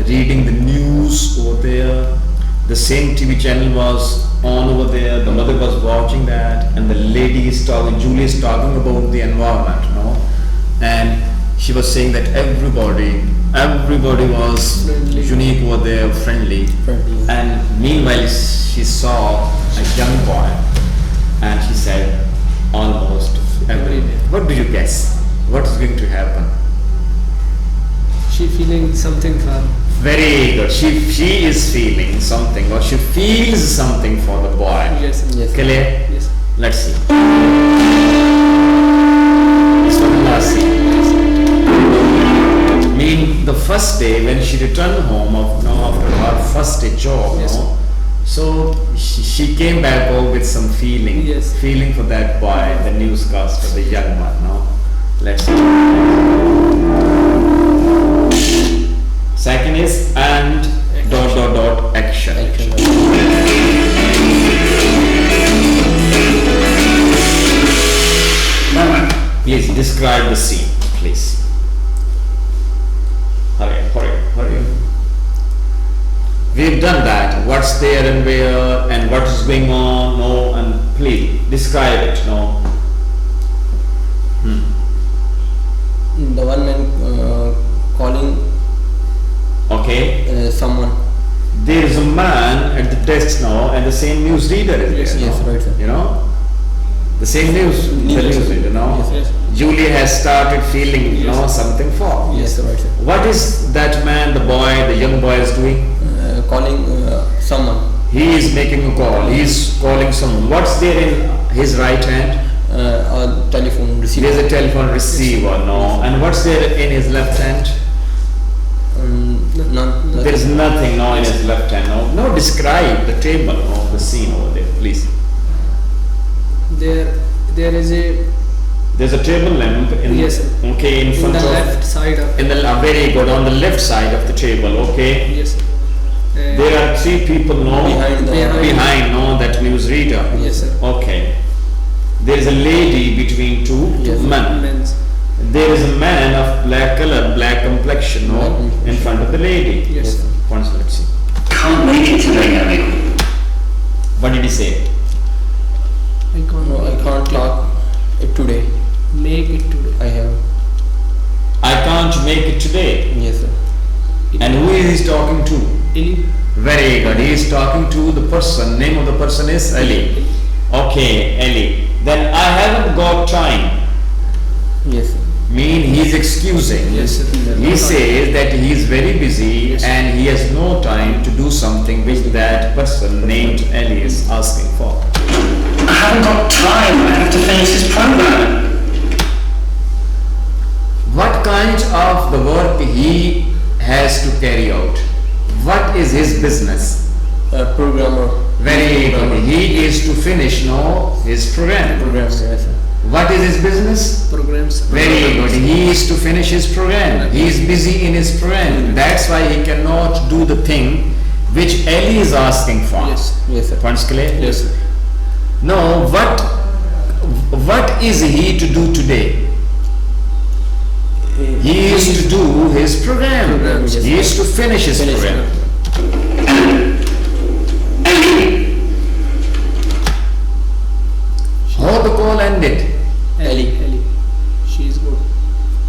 reading the news over there. The same TV channel was on over there. The mother was watching that, and the lady is talking, Julie is talking about the environment, and she was saying that everybody was
Friendly.
unique over there, friendly.
Friendly.
And meanwhile, she saw a young boy, and she said, almost everywhere. What do you guess? What is going to happen?
She feeling something for
Very good. She is feeling something, or she feels something for the boy.
Yes, sir.
Yes.
Clear?
Yes.
Let's see. This was the last scene. Mean the first day when she returned home after her first day job,
Yes.
so she came back home with some feeling,
Yes.
feeling for that boy, the newscaster, the young one. No, let's see. Second is and dot action. Please describe the scene, please. Hurry. We've done that. What's there and where and what is going on? No, and please describe it. No.
The one man calling
Okay.
someone.
There is a man at the desk now, and the same news reader is there.
Yes,
no?
right, sir.
You know, the same the news reader. No.
Yes,
Julie has started feeling, something for.
Yes, right, sir.
What is that man, the boy, the young boy is doing?
Calling someone.
He is making a call. He is calling someone. What's there in his right hand?
A telephone receiver.
There's a telephone receiver. No. And what's there in his left hand?
None.
There is nothing. No, in his left hand. No. No. Describe the table of the scene over there, please.
There is a
There's a table lamp in
Yes, sir.
okay in
in
front
the
of
left side of
in the very good on the left side of the table. Okay.
yes. Sir.
There are three people. No.
Behind the
Behind. No, that news reader.
Yes, sir.
Okay. There is a lady between two
Yes.
men.
Men's.
There is a man of black color, black complexion, no,
Black complexion.
in front of the lady.
Yes.
Yes.
Once, let's see.
Can't make it today, Ellie.
What did he say?
I can't.
No, I can't talk it today.
Make it today.
I have.
I can't make it today.
Yes, sir.
And who is he talking to?
Eli.
Very good. He is talking to the person. Name of the person is Ali. Okay, Ali. Then I haven't got time.
Yes, sir.
Mean he is excusing.
Yes, sir.
He says that he is very busy
Yes.
and he has no time to do something which that person named Ali is asking for.
I haven't got time. I have to finish this program.
What kind of the work he has to carry out? What is his business?
Programmer.
Very good. He is to finish his program.
Yes, sir.
What is his business?
Programs.
Very good. He is to finish his program. He is busy in his program. That's why he cannot do the thing which Ali is asking for.
Yes.
Yes, sir.
Points clear?
Yes, sir.
No, what is he to do today? He is to do his program.
Yes.
He is to finish his program. How the call ended?
Ellie. She is good.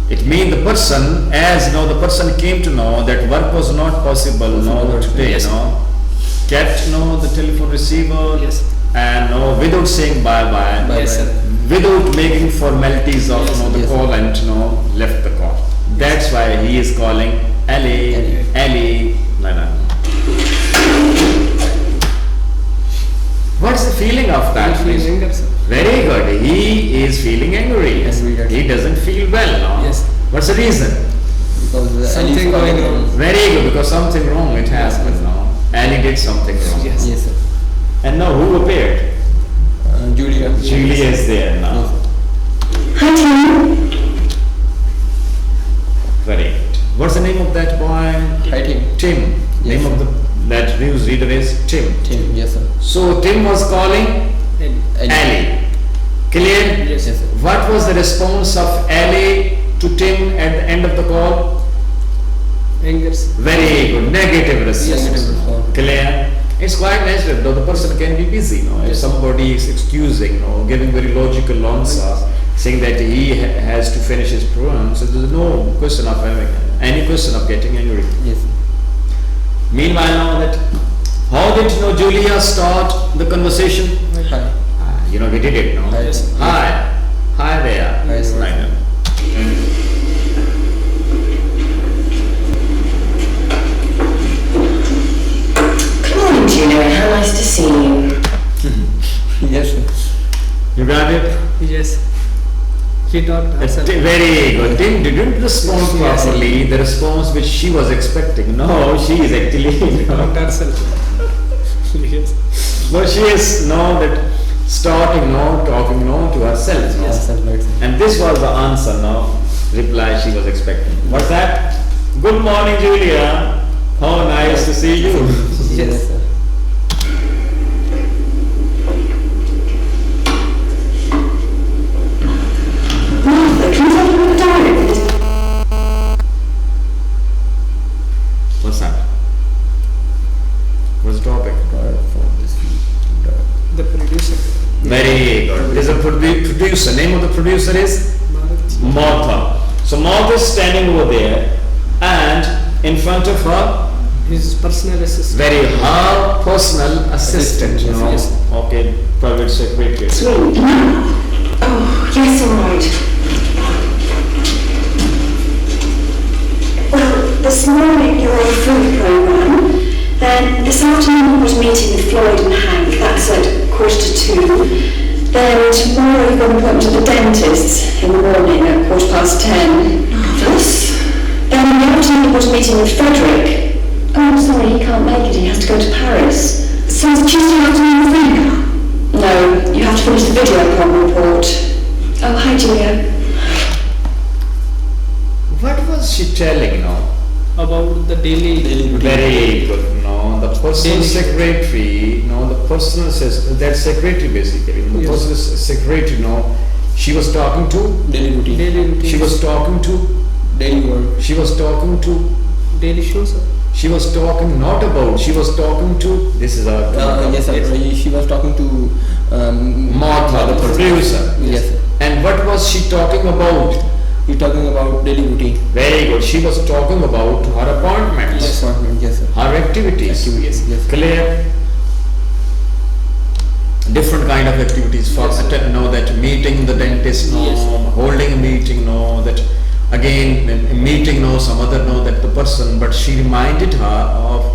It means the person, as the person came to know that work was not possible today,
Yes.
kept the telephone receiver
Yes.
and without saying bye-bye,
Yes, sir.
without making formalities of the
Yes.
call and left the call. That's why he is calling Ali. No. What's the feeling of that?
I feel anger, sir.
Very good. He is feeling angry.
Angry,
He doesn't feel well now.
Yes.
What's the reason?
Because
Something
Ali is
going
calling
wrong.
Very good, because something wrong it has happened now. Ali did something wrong.
Yes.
Yes, sir.
And now who appeared?
Julia.
Julia is there now.
Hi, Tim.
Very good. What's the name of that boy?
Hi, Tim.
Tim.
Yes,
Name of that news reader is Tim.
Tim. Yes, sir.
So Tim was calling
Ellie.
Ali. Clear?
Yes.
Yes, sir.
What was the response of Ali to Tim at the end of the call?
Anger, sir.
Very good. Negative response.
Negative response.
Clear? It's quite natural, though the person can be busy, if somebody is excusing, giving very logical answers, saying that he has to finish his program, so there's no question of having any question of getting angry.
Yes.
Meanwhile, now that how did Julia start the conversation?
Hi.
We did it now.
Hi. Yes.
Hi there.
Hi, sir.
Right now.
Yes. She talked herself.
Very good. Tim didn't respond properly, the response which she was expecting. No, she is actually
Talked herself. Yes.
but she is now that starting now talking now to herself. no?
Yes, sir, right, sir.
And this was the answer now, reply she was expecting. What's that? Good morning, Julia. How nice to see you.
Yes, sir.
Martha, can you tell me what the diary is?
What's that? What's the topic?
The producer.
Very good. There's a producer. Name of the producer is
Bharat.
Martha. So Martha is standing over there and in front of her,
His personal assistant.
very her personal assistant, you know.
Yes.
Okay, private secretary.
Sweet. Oh, yes, all right. Well, this morning you're on a food programme. Then this afternoon you've got a meeting with Floyd and Hank. That's at 1:45. Then tomorrow you've got an appointment at the dentist in the morning at 10:15. Marvellous. Then in the afternoon you've got a meeting with Frederick. Oh, I'm sorry, he can't make it. He has to go to Paris. So it's Tuesday afternoon with Rebecca? No, you have to finish the video report. Oh, hi, Julia.
What was she telling now?
About the daily.
Very good. No, the personal
Daily.
secretary. No, the personal that secretary basically. The
Yes.
personal secretary. No, she was talking to.
Daily routine.
Daily routine.
She was talking to.
Daily work.
She was talking to.
Daily shows.
She was talking not about. She was talking to. This is our.
Yes, sir. She was talking to
Martha, the producer.
Yes, sir.
And what was she talking about?
You're talking about daily routine.
Very good. She was talking about her appointments,
Yes, appointment. Yes, sir.
her activities.
Activities. Yes, sir.
Clear? Different kind of activities for know that meeting the dentist, no,
Yes.
holding a meeting, no, that again a meeting, no, some other know that the person, but she reminded her of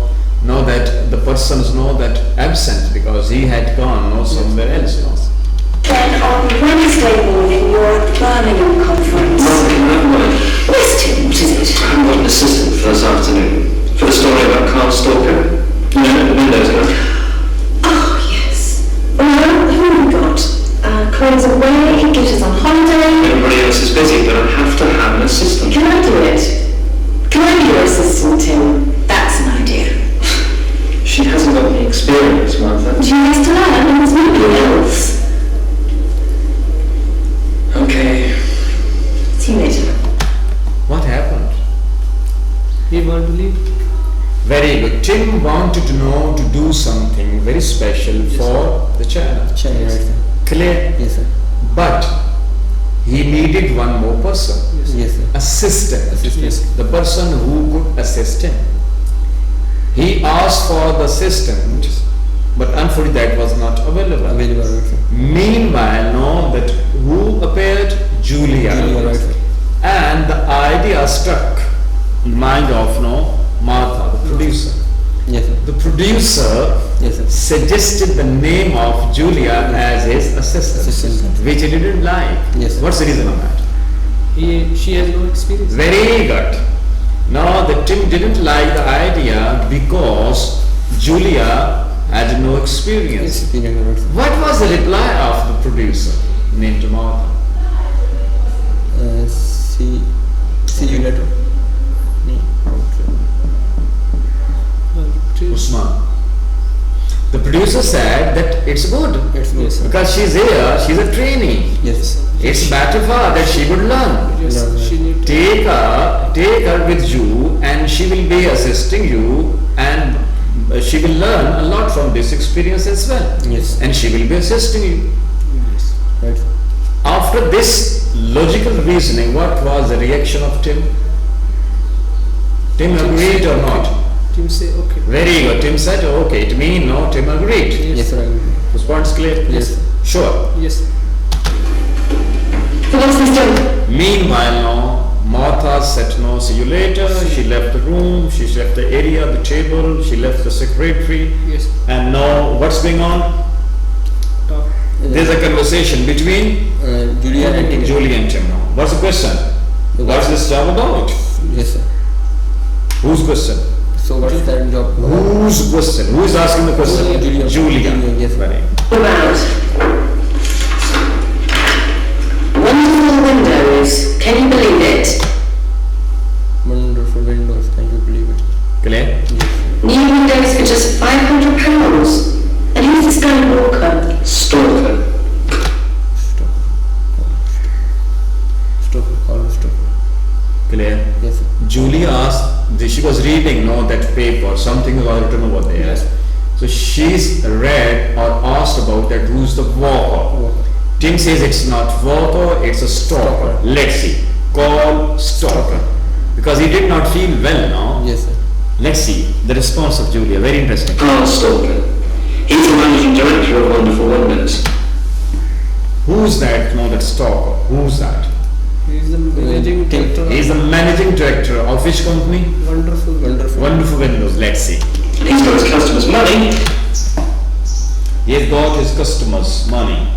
know that the persons know that absent because he had gone no somewhere else. No.
Then on Wednesday morning, you're at the Birmingham conference. Yes, Tim, what is it?
I've got an assistant for this afternoon. For the story about Carl Stalker. Windows, you know.
Oh, yes. Well, who have we got? Chloe's away, Gisha's on holiday.
Everybody else is busy, but I have to have an assistant.
Can I do it? Can I be your assistant, Tim? That's an idea.
She hasn't got any experience, Martha.
She has to learn, and there's nobody else.
Okay.
See you later.
What happened?
We want to leave.
Very good. Tim wanted to know to do something very special for the channel.
Channel, right, sir.
Clear?
Yes, sir.
But he needed one more person.
Yes, sir.
Assistant.
Assistant.
The person who could assist him. He asked for the assistant, but unfortunately that was not available.
Available, right, sir.
Meanwhile, no, that who appeared? Julia.
Julia, right, sir.
And the idea struck in mind of Martha, the producer.
Yes, sir.
The producer
Yes, sir.
suggested the name of Julia as his assistant,
Assistant.
which he didn't like.
Yes, sir.
What's the reason of that?
She has no experience.
Very good. Now the Tim didn't like the idea because Julia had no experience.
Experience, right, sir.
What was the reply of the producer named Martha?
See you later.
Usman. The producer said that it's good
It's good, sir.
because she's here, she's a trainee.
Yes.
It's better for her that she would learn.
Yes,
Yeah,
she need to.
Take her with you and she will be assisting you and she will learn a lot from this experience as well.
Yes.
And she will be assisting you.
Yes.
Right.
After this logical reasoning, what was the reaction of Tim? Tim agreed or not?
Tim say okay.
Very good. Tim said, okay, it means no, Tim agreed.
Yes, sir. I agree.
Was points clear?
Yes.
Sure.
Yes.
So what's this doing?
Meanwhile, no, Martha said, no, see you later. She left the room, she left the area, the table, she left the secretary.
Yes.
And now, what's going on?
Talk.
There's a conversation between
Julia and Tim.
Julie and Tim now. What's the question? What's this job about?
Yes, sir.
Whose question?
So what is that job?
Whose question? Who is asking the question?
Julia.
Julia.
Yes,
Very.
About wonderful windows. Can you believe it?
wonderful windows. Can you believe it?
Clear?
New windows for just £500. And who's this guy Walker?
Stalker.
Stop. Always stop.
Clear?
Yes, sir.
Julia asked, she was reading that paper, something was written over there.
Yes.
So she's read or asked about that who's the walker.
Walker.
Tim says it's not walker, it's a stalker.
Stalker.
Let's see. Call stalker. Because he did not feel well now.
Yes, sir.
Let's see the response of Julia. Very interesting.
Carl Stalker. He's the managing director of Wonderful Windows.
Who's that? No, that stalker. Who's that?
He is the managing
Tim.
director.
He's the managing director of which company?
Wonderful.
Wonderful.
Wonderful Windows. Let's see.
He's got his customers' money.
He has got his customers' money.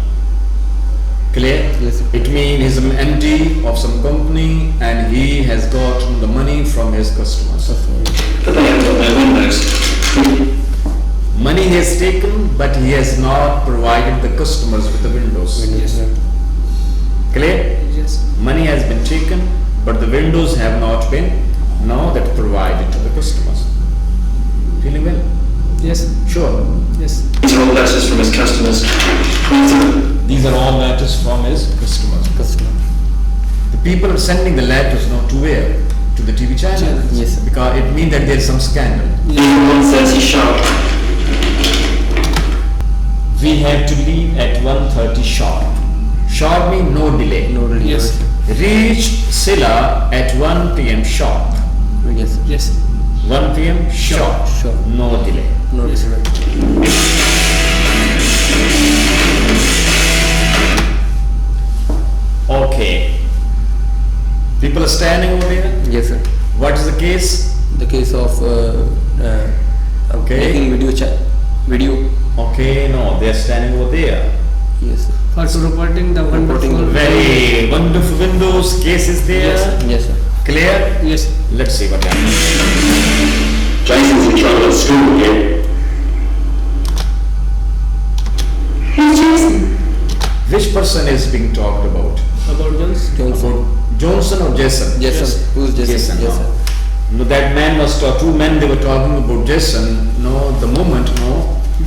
Clear?
Yes, sir.
It means he's an MD of some company and he has gotten the money from his customers.
But they haven't got no windows.
Money he has taken, but he has not provided the customers with the windows.
Yes, sir.
Clear?
Yes.
Money has been taken, but the windows have not been now that provided to the customers. Feeling well?
Yes.
Sure.
Yes.
These are all letters from his customers.
These are all letters from his customers.
Customer.
The people are sending the letters now to where? To the TV channel.
Yes, sir.
Because it means that there is some scandal.
Leave at 1:30 sharp.
We have to leave at 1:30 sharp. Sharp means no delay.
No delay.
Yes.
Reach Silla at 1 p.m. sharp.
Yes, sir.
Yes.
1 p.m. sharp.
Sure.
No delay.
No
Yes.
delay.
Okay. People are standing over there.
Yes, sir.
What is the case?
The case of
Okay.
making video.
Okay, no, they are standing over there.
Yes, sir.
For reporting the wonderful.
Very wonderful windows. Case is there.
Yes, sir.
Clear?
Yes.
Let's see what happens.
Jason's in trouble at school again.
Who's Jason?
Which person is being talked about?
About Jones.
Johnson.
Johnson or Jason?
Yes, sir. Who's Jason?
Jason.
Yes,
no.
sir.
No, that man was two men. They were talking about Jason. No, the moment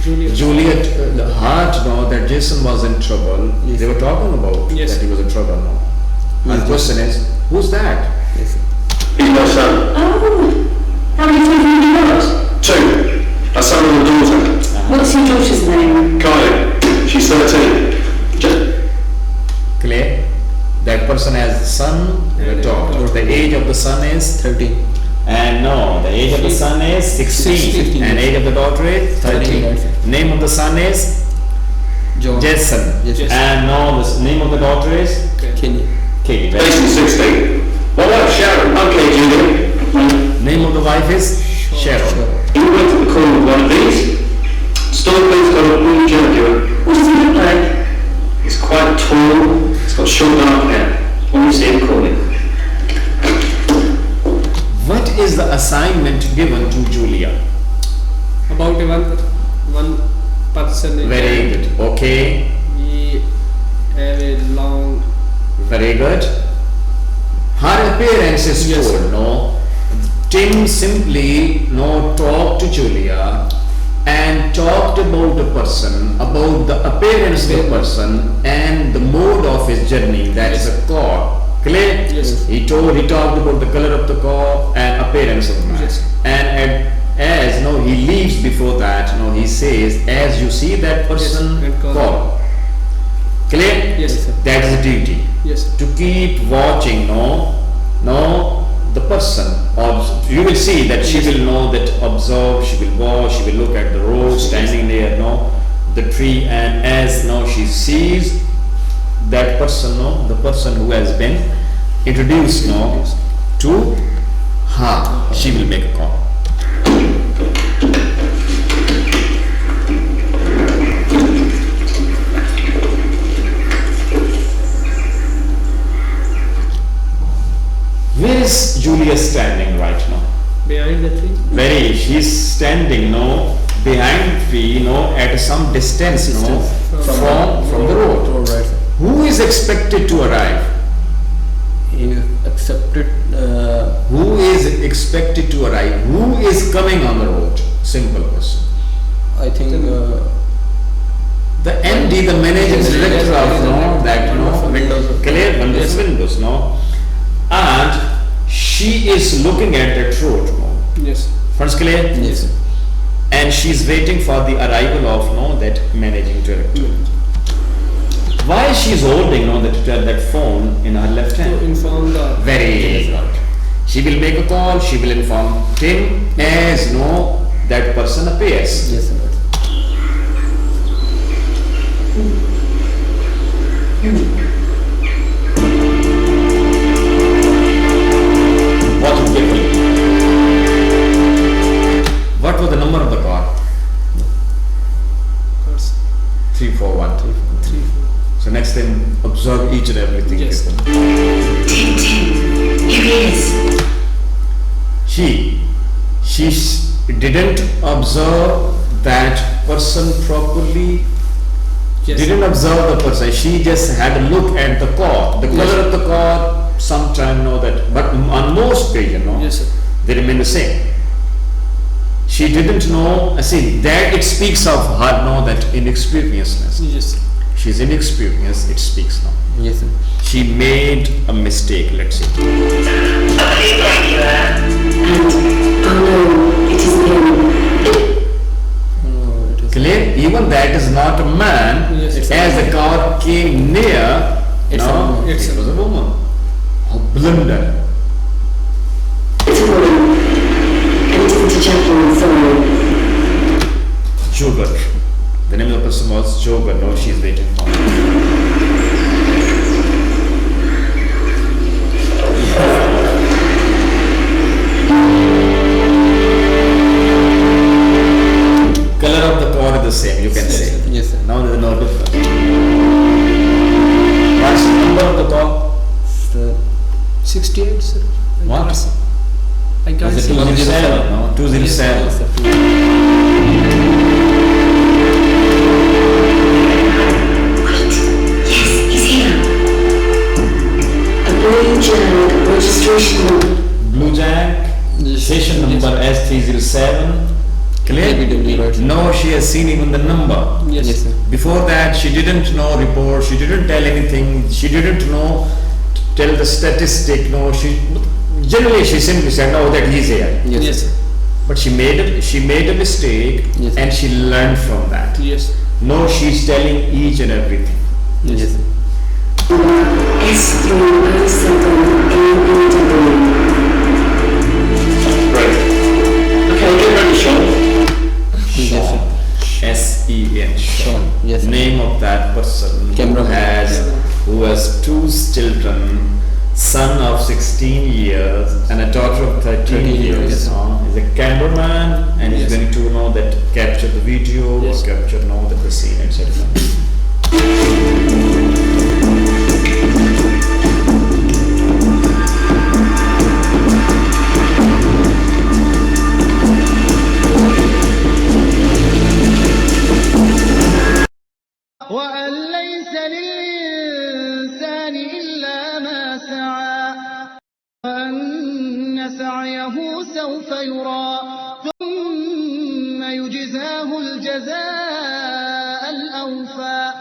Juliet.
Juliet, the heart, that Jason was in trouble.
Yes.
They were talking about
Yes.
that he was in trouble. No. And the question is, who's that?
Yes, sir.
He's my son.
Oh, how many children have you got?
2. A son and a daughter.
What's your daughter's name?
Kylie. She's 13. Just
Clear? That person has a son and a daughter. The age of the son is
13.
And no, the age of the son is 16,
16.
and age of the daughter is 13.
13.
Name of the son is
John.
Jason.
Yes, yes.
And no, the name of the daughter is
Kenny.
Katie.
Jason's 16. My wife Sharon. Okay, Julie.
Name of the wife is Cheryl.
He went to the corner with one of these. Stalker's got a blue jacket.
What does he look like?
He's quite tall. He's got short dark hair. When you see him calling.
What is the assignment given to Julia?
About one person. is
Very
dead.
good. Okay.
We have a long.
Very good. Her appearance is
Yes.
told, no. Tim simply talked to Julia and talked about the person, about the appearance of the person and the mode of his journey, that is a car. Clear?
Yes.
He talked about the color of the car and appearance of the man.
Yes.
And as he leaves before that, he says, as you see that person,
and call.
call. Clear?
Yes. Sir.
That is a duty.
Yes.
To keep watching, the person. You will see that she will observe, she will watch, she will look at the road, standing there, the tree, and as she sees that person, the person who has been introduced, to her, she will make a call. is Julia standing right now?
Behind the tree.
She's standing, behind tree, at some distance, from the road.
Road, right, sir.
Who is expected to arrive?
He is accepted.
Who is expected to arrive? Who is coming on the road? Simple question.
I think
The MD, the managing director of
Windows.
clear windows, and she is looking at that road.
Yes.
First clear?
Yes, sir.
And she's waiting for the arrival of that managing director. Why she's holding that phone in her left
To
hand?
inform the.
Very right. She will make a call, she will inform him as that person appears.
Yes, sir.
What would they do? What was the number of the car?
Course.
341.
3, 4.
So next time observe each and everything.
Yes.
people.
Tim, here he is.
She didn't observe that person properly.
Yes.
Didn't observe the person. She just had a look at the car. The color of the car, sometime that, but on most occasions,
Yes, sir.
they remain the same. She didn't know. See, that it speaks of her, that inexperiencedness.
Yes.
She's inexperienced. It speaks now.
Yes, sir.
She made a mistake. Let's see.
And, oh no, it isn't him.
No, it is.
Clear? Even that is not a man.
Yes, it's
As the car came near,
It's a woman.
it was a woman. A blunder.
It's a woman. And it isn't a gentleman, sorry.
Jogar. The name of the person was Jogar. No, she's waiting for me. Color of the car is the same, you can say.
Yes, sir.
Now there is no difference. What's the number of the car?
Sir.
68, sir. I
What?
can't see. I can't
Is it
see.
207? No, 207.
Yes, sir.
Wait, yes, he's here.
A blue Jag registration number.
Blue Jack,
Yes.
station number S307. Clear?
ABW, right.
No, she has seen even the number.
Yes.
Yes, sir.
Before that, she didn't know report, she didn't tell anything, she didn't know, tell the statistic, generally she simply said, oh, that he's here.
Yes,
Yes.
sir.
But she made a mistake
Yes.
and she learned from that.
Yes.
No, she's telling each and everything.
Yes, sir.
S307 ABW.
Right. Okay, get ready, Sean.
Yes, sir.
S-E-N, Sean.
Yes, sir.
Name of that person
Camera.
who has two children, son of 16 years and a daughter of 13 years.
Yes, sir.
He's a cameraman and he's
Yes.
going to capture the video
Yes.
or capture the scene, etc.
وأن ليس للإنسان إلا ما سعى وأن سعيه سوف يرى ثم يجزاه الجزاء الأوفى